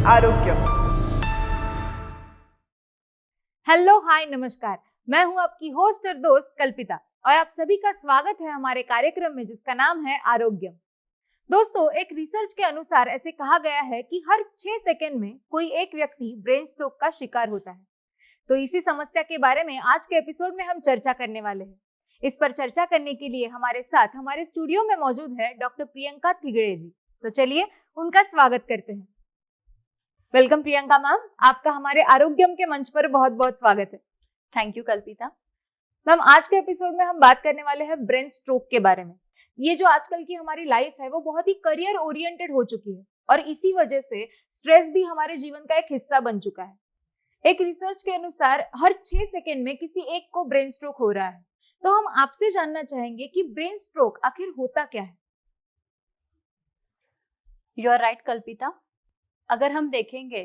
आरोग्य। हेलो, हाय, नमस्कार। मैं हूं आपकी होस्ट और दोस्त कल्पिता और आप सभी का स्वागत है हमारे कार्यक्रम में जिसका नाम है आरोग्य। दोस्तों, एक रिसर्च के अनुसार ऐसे कहा गया है कि हर 6 सेकंड में कोई एक व्यक्ति ब्रेन स्ट्रोक का शिकार होता है। तो इसी समस्या के बारे में आज के एपिसोड में हम चर्चा करने वाले हैं। इस पर चर्चा करने के लिए हमारे साथ हमारे स्टूडियो में मौजूद है डॉक्टर प्रियंका थिगड़े जी। तो चलिए उनका स्वागत करते हैं। वेलकम प्रियंका मैम, आपका हमारे आरोग्यम के मंच पर बहुत बहुत स्वागत है। थैंक यू कल्पिता। मैम, आज के एपिसोड में हम बात करने वाले हैं ब्रेन स्ट्रोक के बारे में। ये जो आजकल की हमारी लाइफ है वो बहुत ही करियर ओरिएंटेड हो चुकी है और इसी वजह से स्ट्रेस भी हमारे जीवन का एक हिस्सा बन चुका है। एक रिसर्च के अनुसार हर 6 सेकंड में किसी एक को ब्रेन स्ट्रोक हो रहा है। तो हम आपसे जानना चाहेंगे कि ब्रेन स्ट्रोक आखिर होता क्या है। यू आर राइट कल्पिता। अगर हम देखेंगे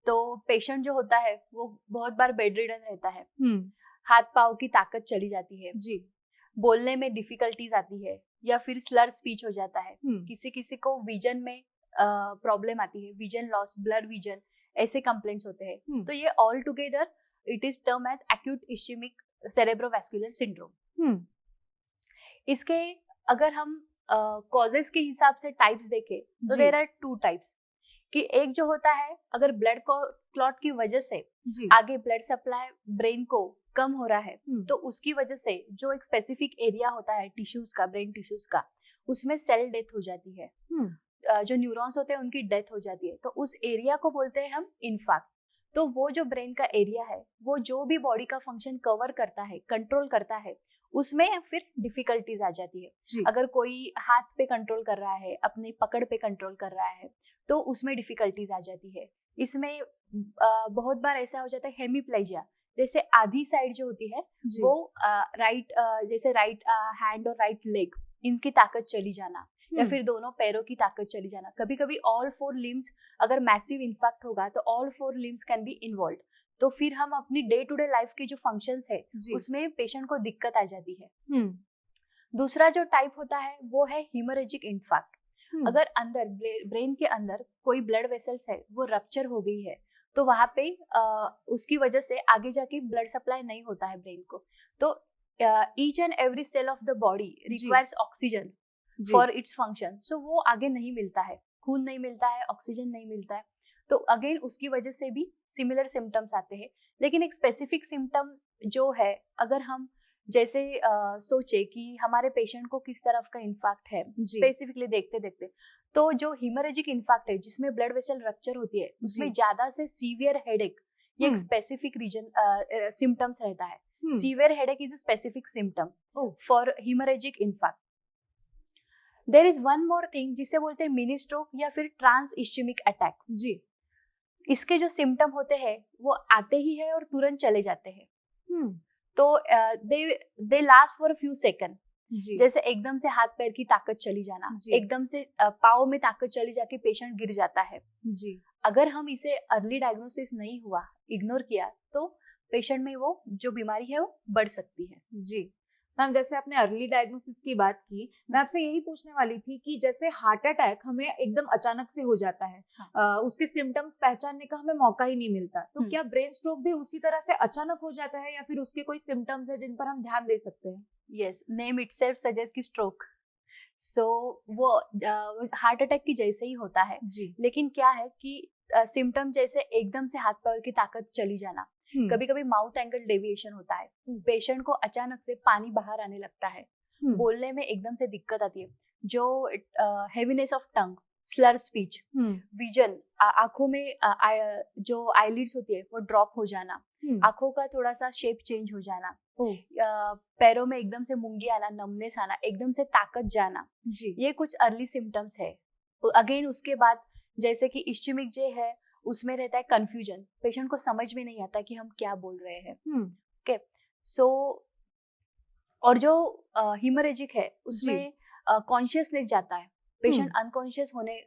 तो पेशेंट जो होता है वो बहुत बार बेड रिडन रहता है। हाथ पाँव की ताकत चली जाती है जी, बोलने में डिफिकल्टीज आती है या फिर स्लर स्पीच हो जाता है। किसी किसी को विजन में प्रॉब्लम आती है, विजन लॉस, ब्लर विजन, ऐसे कंप्लेंट्स होते हैं। तो ये all together it is term as acute ischemic cerebrovascular syndrome. इसके अगर हम कॉजेस के हिसाब से टाइप्स देखें तो देयर आर 2 टाइप्स। कि एक जो होता है अगर ब्लड क्लॉट की वजह से आगे ब्लड सप्लाई ब्रेन को कम हो रहा है तो उसकी वजह से जो एक स्पेसिफिक एरिया होता है टिश्यूज का, ब्रेन टिश्यूज का, उसमें सेल डेथ हो जाती है। जो न्यूरॉन्स होते हैं उनकी डेथ हो जाती है, तो उस एरिया को बोलते हैं हम इन्फार्क्ट। तो वो जो ब्रेन का एरिया है वो जो भी बॉडी का फंक्शन कवर करता है, कंट्रोल करता है, उसमें फिर डिफिकल्टीज आ जाती है। अगर कोई हाथ पे कंट्रोल कर रहा है, अपनी पकड़ पे कंट्रोल कर रहा है, तो उसमें डिफिकल्टीज आ जाती है। इसमें बहुत बार ऐसा हो जाता है हेमीप्लेजिया, जैसे आधी साइड जो होती है वो राइट, जैसे राइट हैंड और राइट लेग, इनकी ताकत चली जाना, या फिर दोनों पैरों की ताकत चली जाना। कभी कभी ऑल 4 लिम्स, अगर मैसिव इम्पैक्ट होगा तो all 4 limbs can be involve. तो फिर हम अपनी डे टू डे लाइफ की जो फंक्शंस है उसमें पेशेंट को दिक्कत आ जाती है। दूसरा जो टाइप होता है वो है हीमोरेजिक इन्फार्क्ट। अगर अंदर ब्रेन के अंदर कोई ब्लड वेसल्स है वो रप्चर हो गई है तो वहां पे उसकी वजह से आगे जाके ब्लड सप्लाई नहीं होता है ब्रेन को। तो each and every cell of the body requires oxygen for its function. So वो आगे नहीं मिलता है, खून नहीं मिलता है, ऑक्सीजन नहीं मिलता है, तो अगेन उसकी वजह से भी सिमिलर सिम्टम्स आते हैं। लेकिन एक स्पेसिफिक सिम्टम जो है, अगर हम जैसे सोचे कि हमारे पेशेंट को किस तरफ का इन्फार्क्ट है स्पेसिफिकली देखते देखते, तो जो हीमोरेजिक इन्फार्क्ट है जिसमें ब्लड वेसल रप्चर होती है उसमें ज्यादा से सीवियर हेडेक, ये एक स्पेसिफिक रीजन सिम्टम्स रहता है। Severe headache is a specific symptom for haemorrhagic infarct. There is one more thing जिसे बोलते हैं मिनी स्ट्रोक या फिर ट्रांस इश्चेमिक अटैक। जी, इसके जो सिम्टम होते हैं वो आते ही है और तुरंत चले जाते हैं। तो दे लास्ट फॉर फ्यू सेकंड। जैसे एकदम से हाथ पैर की ताकत चली जाना, एकदम से पाँव में ताकत चली जाके पेशेंट गिर जाता है। अगर हम इसे अर्ली डायग्नोसिस नहीं हुआ, इग्नोर किया, तो पेशेंट में वो जो बीमारी है वो बढ़ सकती है। जी मैम, जैसे आपने अर्ली डायग्नोसिस की बात की, मैं आपसे यही पूछने वाली थी कि जैसे हार्ट अटैक हमें एकदम अचानक से हो जाता है, उसके सिम्टम्स पहचानने का हमें मौका ही नहीं मिलता, तो क्या ब्रेन स्ट्रोक भी उसी तरह से अचानक हो जाता है या फिर उसके कोई सिम्टम्स है जिन पर हम ध्यान दे सकते हैं? यस, नेम इटसेल्फ सजेस्ट की स्ट्रोक। सो वो हार्ट अटैक की जैसे ही होता है जी। लेकिन क्या है कि सिम्टम जैसे एकदम से हाथ पैर की ताकत चली जाना, कभी कभी माउथ एंगल डेविएशन होता है, पेशेंट को अचानक से पानी बाहर आने लगता है, बोलने में एकदम से दिक्कत आती है, जो heaviness of tongue, Slur speech, vision, आंखों में जो आईलिड्स होती है वो ड्रॉप हो जाना, आंखों का थोड़ा सा शेप चेंज हो जाना, पैरों में एकदम से मूंगी आना, नमनेस आना, एकदम से ताकत जाना, ये कुछ अर्ली सिम्टम्स है। अगेन उसके बाद जैसे कि इश्चेमिक जो है उसमें रहता है कंफ्यूजन, पेशेंट को समझ में नहीं आता कि हम क्या बोल रहे हैं। ओके, सो और जो हीमोरेजिक है उसमें कॉन्शियसनेस जाता है, पेशेंट अनकॉन्शियस होने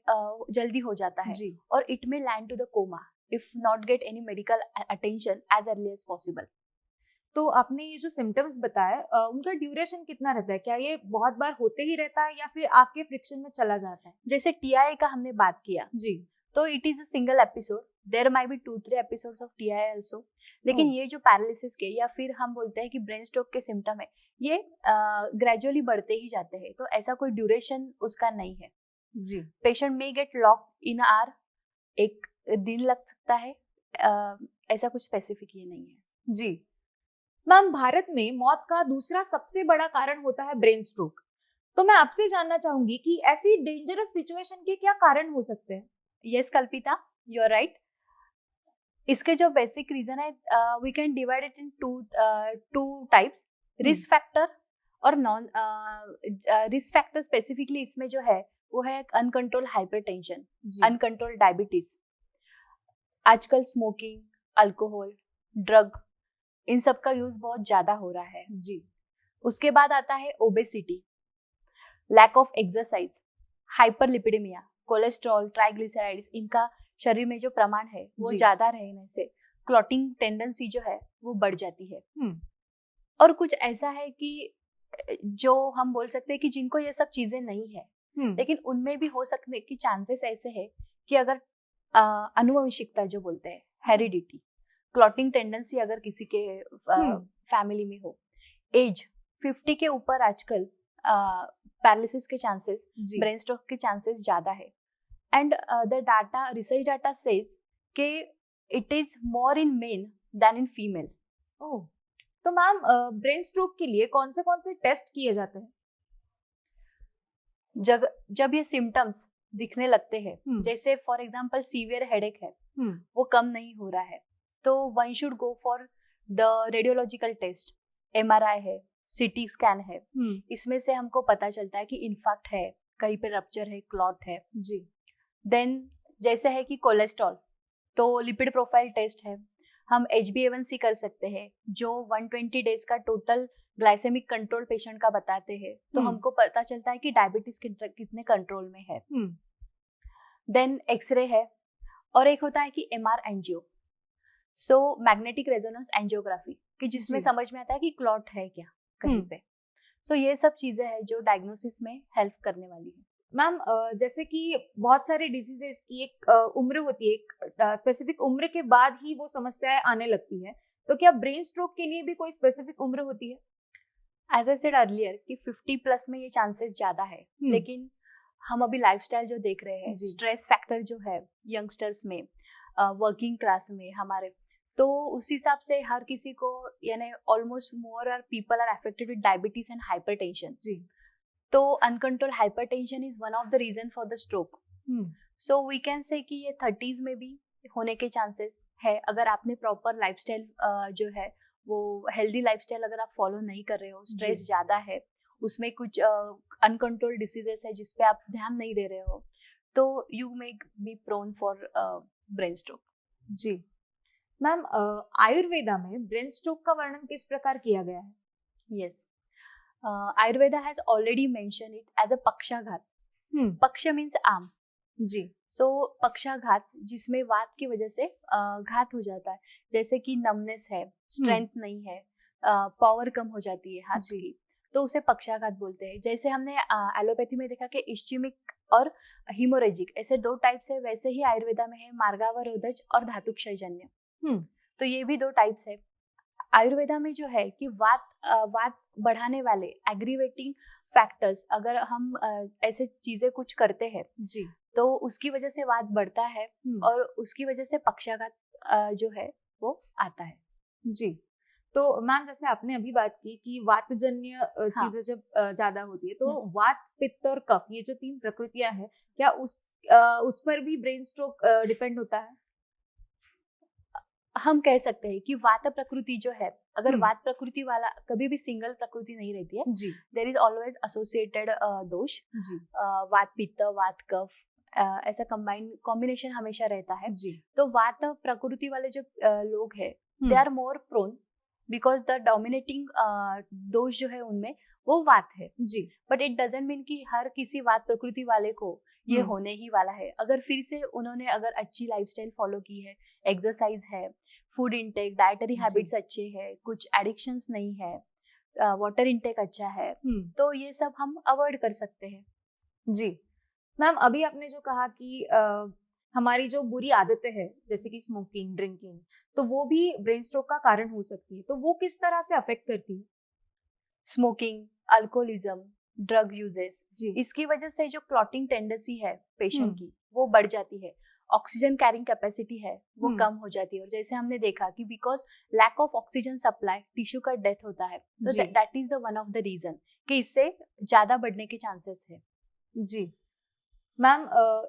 जल्दी हो जाता है और it may land to the coma if not get any medical attention as early as possible. तो आपने ये जो सिम्टम्स बताया उनका ड्यूरेशन कितना रहता है? क्या ये बहुत बार होते ही रहता है या फिर आके फ्रिक्शन में चला जाता है? जैसे टीआई का हमने बात किया जी, तो it is a single episode, there might be 2-3 episodes of TIA also. लेकिन ये जो पैरालिसिस के या फिर हम बोलते हैं कि ब्रेन स्ट्रोक के सिम्टम है, ये ग्रेजुअली बढ़ते ही जाते हैं, तो ऐसा कोई ड्यूरेशन उसका नहीं है जी। पेशेंट में गेट लॉक इन आवर, एक दिन लग सकता है, ऐसा कुछ स्पेसिफिक ये नहीं है। जी मैम, भारत में मौत का दूसरा सबसे बड़ा कारण होता है ब्रेन स्ट्रोक। तो मैं आपसे जानना चाहूंगी कि ऐसी डेंजरस सिचुएशन के क्या कारण हो सकते हैं? यस कल्पिता, यू आर राइट। इसके जो बेसिक रीजन है, we can divide it into types, risk factor और नॉन रिस्क फैक्टर। स्पेसिफिकली इसमें जो है वो है अनकंट्रोल हाइपरटेंशन, अनकंट्रोल डायबिटीज, आजकल स्मोकिंग, अल्कोहल, ड्रग, इन सब का यूज बहुत ज्यादा हो रहा है जी। उसके बाद आता है obesity, lack of exercise, hyperlipidemia, cholesterol, triglycerides, इनका शरीर में जो प्रमाण है वो ज्यादा रहने से क्लॉटिंग टेंडेंसी जो है वो बढ़ जाती है। और कुछ ऐसा है कि जो हम बोल सकते हैं कि जिनको ये सब चीजें नहीं है, लेकिन उनमें भी हो सकने की चांसेस ऐसे है कि अगर आनुवंशिकता जो बोलते हैं, हेरिडिटी, क्लॉटिंग टेंडेंसी अगर किसी के फैमिली में हो, एज 50 के ऊपर आजकल पैरालिसिस के चांसेस, ब्रेन स्ट्रोक के चांसेस ज्यादा है। And the data, research data says कि it is more in men than in female. Oh, तो मैम ब्रेन स्ट्रोक के लिए कौन से टेस्ट किए जाते हैं? जब ये सिम्टम्स दिखने लगते हैं, जैसे फॉर एग्जांपल सीवियर हेडेक है, वो कम नहीं हो रहा है, तो one should go for the radiological test, MRI है, CT स्कैन है। इसमें से हमको पता चलता है कि इन्फाक्ट है, कहीं पे रप्चर है, क्लॉट है जी। देन जैसे है कि कोलेस्ट्रॉल, तो लिपिड प्रोफाइल टेस्ट है, हम HbA1c कर सकते हैं जो 120 डेज का टोटल ग्लाइसेमिक कंट्रोल पेशेंट का बताते हैं, तो हमको पता चलता है कि डायबिटीज कितने कंट्रोल में है। देन एक्सरे है, और एक होता है कि MR angio, so magnetic resonance angiography, कि जिसमें समझ में आता है कि क्लॉट है क्या कहीं पे। सो ये सब चीजें हैं जो डायग्नोसिस में हेल्प करने वाली है। मैम, जैसे कि बहुत सारे डिजीजेस की एक उम्र होती है, एक स्पेसिफिक उम्र के बाद ही वो समस्याएं आने लगती है, तो क्या ब्रेन स्ट्रोक के लिए भी कोई स्पेसिफिक उम्र होती है? एज आई सेड अर्लियर कि 50+ में ये चांसेस ज्यादा है, लेकिन हम अभी लाइफस्टाइल जो देख रहे हैं, स्ट्रेस फैक्टर जो है यंगस्टर्स में, वर्किंग क्लास में हमारे, तो उस हिसाब से हर किसी को, यानी almost more are people are affected with diabetes and hypertension जी। तो uncontrol hypertension is one of the reason for the stroke. So we can say कि ये 30s में भी होने के चांसेस है, अगर आपने प्रॉपर लाइफस्टाइल जो है वो हेल्दी लाइफस्टाइल अगर आप फॉलो नहीं कर रहे हो, स्ट्रेस ज्यादा है, उसमें कुछ अनकंट्रोल डिसीजेस है जिस पे आप ध्यान नहीं दे रहे हो, तो you may be prone for brain stroke जी। मैम, आयुर्वेदा में ब्रेन स्ट्रोक का वर्णन किस प्रकार किया गया है? Yes, Ayurveda has already mention it as a पक्षाघात। पक्ष मीन्स आर्म जी। सो पक्षाघात, जिसमें वात की वजह से घात हो जाता है, जैसे कि नमनेस है, स्ट्रेंथ नहीं है, पावर कम हो जाती है हाथ की, तो उसे पक्षाघात बोलते हैं। जैसे हमने एलोपैथी में देखा कि इश्चेमिक और हीमोरेजिक, ऐसे 2 टाइप्स है, वैसे ही आयुर्वेदा में है मार्गावरोधज और धातुक्षयजन्य। तो ये भी 2 टाइप्स है। आयुर्वेदा में जो है कि वात बढ़ाने वाले एग्रीवेटिंग फैक्टर्स, अगर हम ऐसे चीजें कुछ करते हैं जी, तो उसकी वजह से वात बढ़ता है और उसकी वजह से पक्षाघात जो है वो आता है जी। तो मैम, जैसे आपने अभी बात की कि वातजन्य चीजें जब ज्यादा होती है, तो वात, पित्त और कफ, ये जो 3 प्रकृतियां हैं, क्या उस पर भी ब्रेन स्ट्रोक डिपेंड होता है? हम कह सकते हैं कि वात प्रकृति जो है, अगर वात प्रकृति वाला कभी भी सिंगल प्रकृति नहीं रहती है जी, देयर इज ऑलवेज एसोसिएटेड दोष जी, वात पित्त, वात कफ, ऐसा कॉम्बिनेशन हमेशा रहता है जी। तो वात प्रकृति वाले जो लोग हैं, they are more prone because the dominating दोष जो है उनमें वो वात है जी। बट इट डजंट मीन कि हर किसी वात प्रकृति वाले को ये होने ही वाला है। अगर फिर से उन्होंने अगर अच्छी लाइफस्टाइल फॉलो की है, एक्सरसाइज है, फूड इंटेक, डाइटरी हैबिट्स अच्छे है, कुछ एडिक्शंस नहीं है, वाटर इंटेक अच्छा है, तो ये सब हम अवॉइड कर सकते हैं जी। मैम, अभी आपने जो कहा कि हमारी जो बुरी आदतें हैं जैसे कि स्मोकिंग, ड्रिंकिंग, तो वो भी ब्रेन स्ट्रोक का कारण हो सकती है, तो वो किस तरह से अफेक्ट करती है? स्मोकिंग, अल्कोहलिज्म, ड्रग यूजेस, जी। इसकी वजह से जो क्लॉटिंग टेंडेंसी है पेशेंट हम्म। की वो बढ़ जाती है, ऑक्सीजन कैरिंग कैपेसिटी है वो कम हो जाती है, और जैसे हमने देखा कि because lack of oxygen supply tissue का डेथ होता है, तो जी। That is the one of the reason कि इससे ज्यादा बढ़ने के चांसेस है। जी मैम,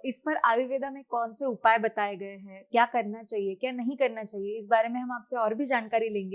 इस पर आयुर्वेदा में कौन से उपाय बताए गए हैं, क्या करना चाहिए क्या नहीं करना चाहिए, इस बारे में हम आपसे और भी जानकारी लेंगे।